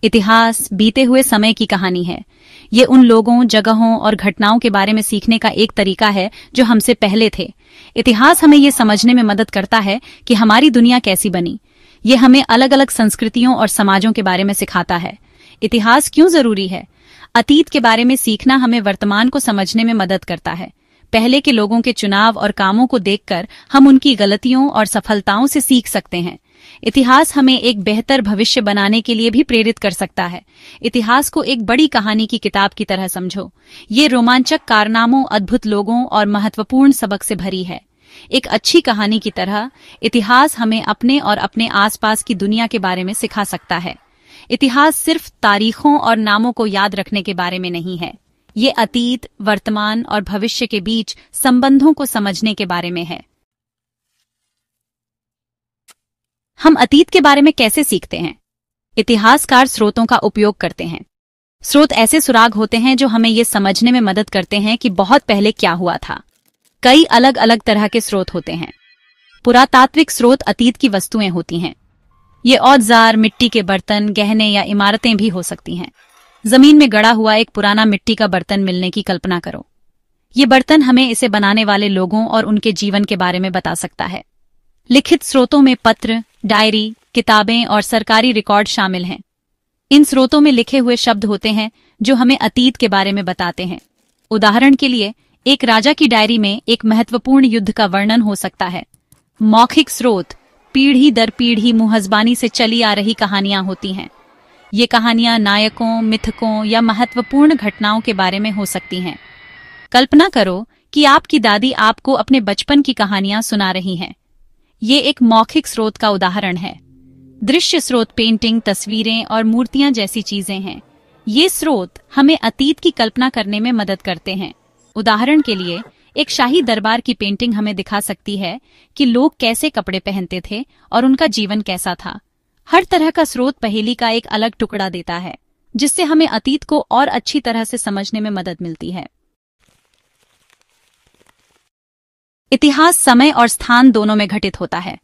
इतिहास बीते हुए समय की कहानी है। ये उन लोगों, जगहों और घटनाओं के बारे में सीखने का एक तरीका है जो हमसे पहले थे। इतिहास हमें ये समझने में मदद करता है कि हमारी दुनिया कैसी बनी। ये हमें अलग अलग संस्कृतियों और समाजों के बारे में सिखाता है। इतिहास क्यों जरूरी है? अतीत के बारे में सीखना हमें वर्तमान को समझने में मदद करता है। पहले के लोगों के चुनाव और कामों को देखकर हम उनकी गलतियों और सफलताओं से सीख सकते हैं। इतिहास हमें एक बेहतर भविष्य बनाने के लिए भी प्रेरित कर सकता है। इतिहास को एक बड़ी कहानी की किताब की तरह समझो। ये रोमांचक कारनामों, अद्भुत लोगों और महत्वपूर्ण सबक से भरी है। एक अच्छी कहानी की तरह इतिहास हमें अपने और अपने आसपास की दुनिया के बारे में सिखा सकता है। इतिहास सिर्फ तारीखों और नामों को याद रखने के बारे में नहीं है। ये अतीत, वर्तमान और भविष्य के बीच संबंधों को समझने के बारे में है। हम अतीत के बारे में कैसे सीखते हैं? इतिहासकार स्रोतों का उपयोग करते हैं। स्रोत ऐसे सुराग होते हैं जो हमें ये समझने में मदद करते हैं कि बहुत पहले क्या हुआ था। कई अलग अलग तरह के स्रोत होते हैं। पुरातात्विक स्रोत अतीत की वस्तुएं होती हैं। ये औजार, मिट्टी के बर्तन, गहने या इमारतें भी हो सकती हैं। जमीन में गड़ा हुआ एक पुराना मिट्टी का बर्तन मिलने की कल्पना करो। ये बर्तन हमें इसे बनाने वाले लोगों और उनके जीवन के बारे में बता सकता है। लिखित स्रोतों में पत्र, डायरी, किताबें और सरकारी रिकॉर्ड शामिल हैं। इन स्रोतों में लिखे हुए शब्द होते हैं जो हमें अतीत के बारे में बताते हैं। उदाहरण के लिए, एक राजा की डायरी में एक महत्वपूर्ण युद्ध का वर्णन हो सकता है। मौखिक स्रोत पीढ़ी दर पीढ़ी मुहज़बानी से चली आ रही कहानियां होती हैं। ये कहानियां नायकों, मिथकों या महत्वपूर्ण घटनाओं के बारे में हो सकती हैं। कल्पना करो कि आपकी दादी आपको अपने बचपन की कहानियां सुना रही हैं। ये एक मौखिक स्रोत का उदाहरण है। दृश्य स्रोत पेंटिंग, तस्वीरें और मूर्तियां जैसी चीजें हैं। ये स्रोत हमें अतीत की कल्पना करने में मदद करते हैं। उदाहरण के लिए, एक शाही दरबार की पेंटिंग हमें दिखा सकती है कि लोग कैसे कपड़े पहनते थे और उनका जीवन कैसा था। हर तरह का स्रोत पहेली का एक अलग टुकड़ा देता है, जिससे हमें अतीत को और अच्छी तरह से समझने में मदद मिलती है। इतिहास समय और स्थान दोनों में घटित होता है।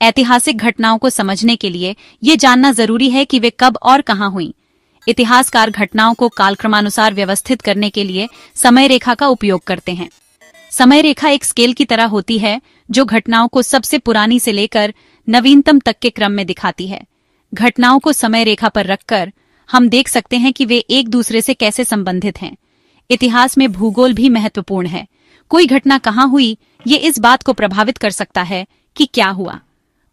ऐतिहासिक घटनाओं को समझने के लिए ये जानना जरूरी है कि वे कब और कहां हुईं। इतिहासकार घटनाओं को कालक्रमानुसार व्यवस्थित करने के लिए समय रेखा का उपयोग करते हैं। समय रेखा एक स्केल की तरह होती है जो घटनाओं को सबसे पुरानी से लेकर नवीनतम तक के क्रम में दिखाती है। घटनाओं को समय रेखा पर रखकर हम देख सकते हैं कि वे एक दूसरे से कैसे संबंधित हैं। इतिहास में भूगोल भी महत्वपूर्ण है। कोई घटना कहाँ हुई, ये इस बात को प्रभावित कर सकता है कि क्या हुआ।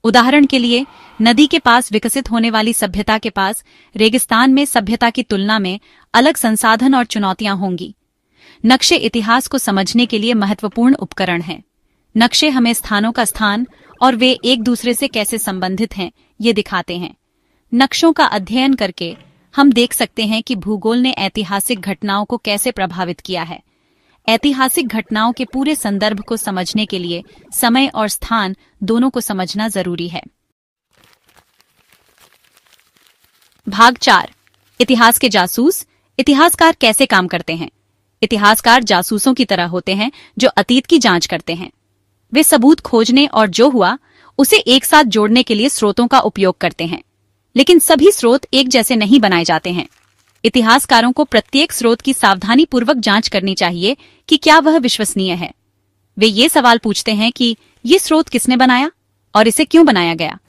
उदाहरण के लिए, नदी के पास विकसित होने वाली सभ्यता के पास रेगिस्तान में सभ्यता की तुलना में अलग संसाधन और चुनौतियां होंगी। नक्शे इतिहास को समझने के लिए महत्वपूर्ण उपकरण हैं। नक्शे हमें स्थानों का स्थान और वे एक दूसरे से कैसे संबंधित हैं, ये दिखाते हैं। नक्शों का अध्ययन करके हम देख सकते हैं कि भूगोल ने ऐतिहासिक घटनाओं को कैसे प्रभावित किया है। ऐतिहासिक घटनाओं के पूरे संदर्भ को समझने के लिए समय और स्थान दोनों को समझना जरूरी है। भाग 4, इतिहास के जासूस। इतिहासकार कैसे काम करते हैं? इतिहासकार जासूसों की तरह होते हैं जो अतीत की जांच करते हैं। वे सबूत खोजने और जो हुआ उसे एक साथ जोड़ने के लिए स्रोतों का उपयोग करते हैं। लेकिन सभी स्रोत एक जैसे नहीं बनाए जाते हैं। इतिहासकारों को प्रत्येक स्रोत की सावधानी पूर्वक जांच करनी चाहिए कि क्या वह विश्वसनीय है। वे ये सवाल पूछते हैं कि ये स्रोत किसने बनाया और इसे क्यों बनाया गया।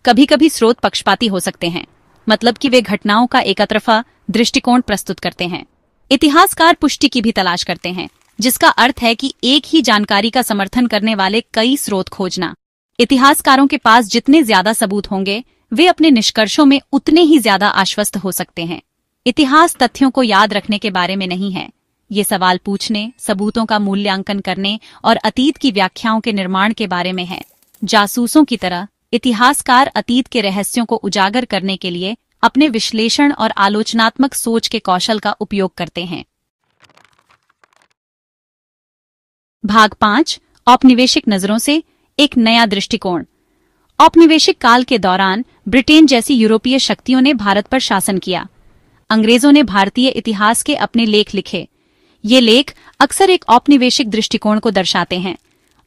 कभी कभी स्रोत पक्षपाती हो सकते हैं, मतलब कि वे घटनाओं का एकतरफा दृष्टिकोण प्रस्तुत करते हैं। इतिहासकार पुष्टि की भी तलाश करते हैं, जिसका अर्थ है कि एक ही जानकारी का समर्थन करने वाले कई स्रोत खोजना। इतिहासकारों के पास जितने ज्यादा सबूत होंगे, वे अपने निष्कर्षों में उतने ही ज्यादा आश्वस्त हो सकते हैं। इतिहास तथ्यों को याद रखने के बारे में नहीं है। ये सवाल पूछने, सबूतों का मूल्यांकन करने और अतीत की व्याख्याओं के निर्माण के बारे में है। जासूसों की तरह इतिहासकार अतीत के रहस्यों को उजागर करने के लिए अपने विश्लेषण और आलोचनात्मक सोच के कौशल का उपयोग करते हैं। भाग 5, औपनिवेशिक नजरों से एक नया दृष्टिकोण। औपनिवेशिक काल के दौरान ब्रिटेन जैसी यूरोपीय शक्तियों ने भारत पर शासन किया। अंग्रेजों ने भारतीय इतिहास के अपने लेख लिखे। ये लेख अक्सर एक औपनिवेशिक दृष्टिकोण को दर्शाते हैं।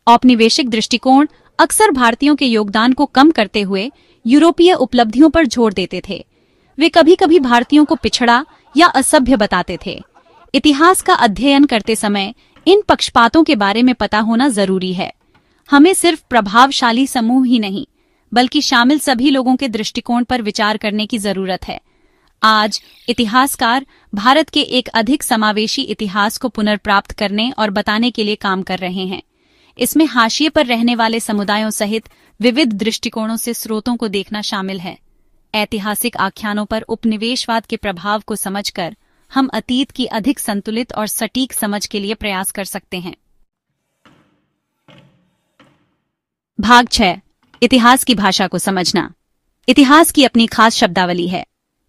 औपनिवेशिक दृष्टिकोण अक्सर भारतीयों के योगदान को कम करते हुए यूरोपीय उपलब्धियों पर जोर देते थे। वे कभी कभी भारतीयों को पिछड़ा या असभ्य बताते थे। इतिहास का अध्ययन करते समय इन पक्षपातों के बारे में पता होना जरूरी है। हमें सिर्फ प्रभावशाली समूह ही नहीं, बल्कि शामिल सभी लोगों के दृष्टिकोण पर विचार करने की जरूरत है। आज इतिहासकार भारत के एक अधिक समावेशी इतिहास को पुनर्प्राप्त करने और बताने के लिए काम कर रहे हैं। इसमें हाशिए पर रहने वाले समुदायों सहित विविध दृष्टिकोणों से स्रोतों को देखना शामिल है। ऐतिहासिक आख्यानों पर उपनिवेशवाद के प्रभाव को समझकर हम अतीत की अधिक संतुलित और सटीक समझ के लिए प्रयास कर सकते हैं। भाग 6, इतिहास की भाषा को समझना। इतिहास की अपनी खास शब्दावली है।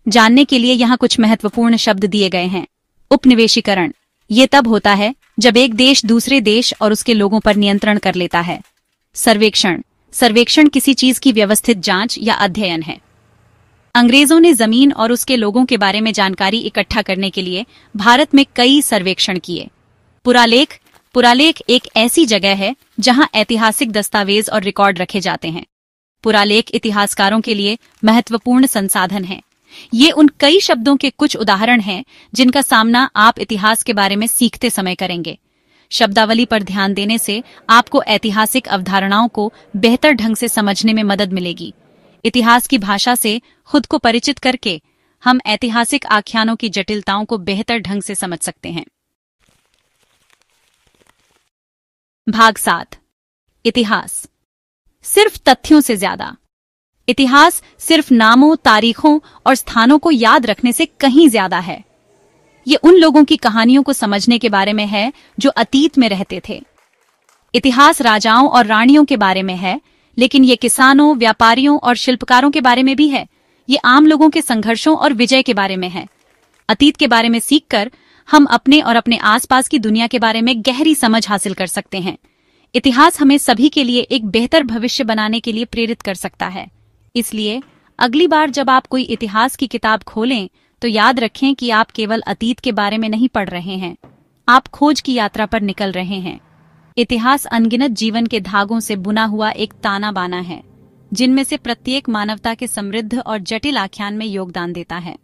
जानने के लिए यहाँ कुछ महत्वपूर्ण शब्द दिए गए हैं। उपनिवेशीकरण, ये तब होता है जब एक देश दूसरे देश और उसके लोगों पर नियंत्रण कर लेता है। सर्वेक्षण, सर्वेक्षण किसी चीज की व्यवस्थित जांच या अध्ययन है। अंग्रेजों ने जमीन और उसके लोगों के बारे में जानकारी इकट्ठा करने के लिए भारत में कई सर्वेक्षण किए। पुरालेख, पुरालेख एक ऐसी जगह है जहां ऐतिहासिक दस्तावेज और रिकॉर्ड रखे जाते हैं। पुरालेख इतिहासकारों के लिए महत्वपूर्ण संसाधन है। ये उन कई शब्दों के कुछ उदाहरण हैं जिनका सामना आप इतिहास के बारे में सीखते समय करेंगे। शब्दावली पर ध्यान देने से आपको ऐतिहासिक अवधारणाओं को बेहतर ढंग से समझने में मदद मिलेगी। इतिहास की भाषा से खुद को परिचित करके हम ऐतिहासिक आख्यानों की जटिलताओं को बेहतर ढंग से समझ सकते हैं। भाग 7, इतिहास सिर्फ तथ्यों से ज्यादा। इतिहास सिर्फ नामों, तारीखों और स्थानों को याद रखने से कहीं ज्यादा है। ये उन लोगों की कहानियों को समझने के बारे में है जो अतीत में रहते थे। इतिहास राजाओं और रानियों के बारे में है, लेकिन ये किसानों, व्यापारियों और शिल्पकारों के बारे में भी है। ये आम लोगों के संघर्षों और विजय के बारे में है। अतीत के बारे में सीखकर हम अपने और अपने आसपास की दुनिया के बारे में गहरी समझ हासिल कर सकते हैं। इतिहास हमें सभी के लिए एक बेहतर भविष्य बनाने के लिए प्रेरित कर सकता है। इसलिए अगली बार जब आप कोई इतिहास की किताब खोलें तो याद रखें कि आप केवल अतीत के बारे में नहीं पढ़ रहे हैं, आप खोज की यात्रा पर निकल रहे हैं। इतिहास अनगिनत जीवन के धागों से बुना हुआ एक ताना बाना है, जिनमें से प्रत्येक मानवता के समृद्ध और जटिल आख्यान में योगदान देता है।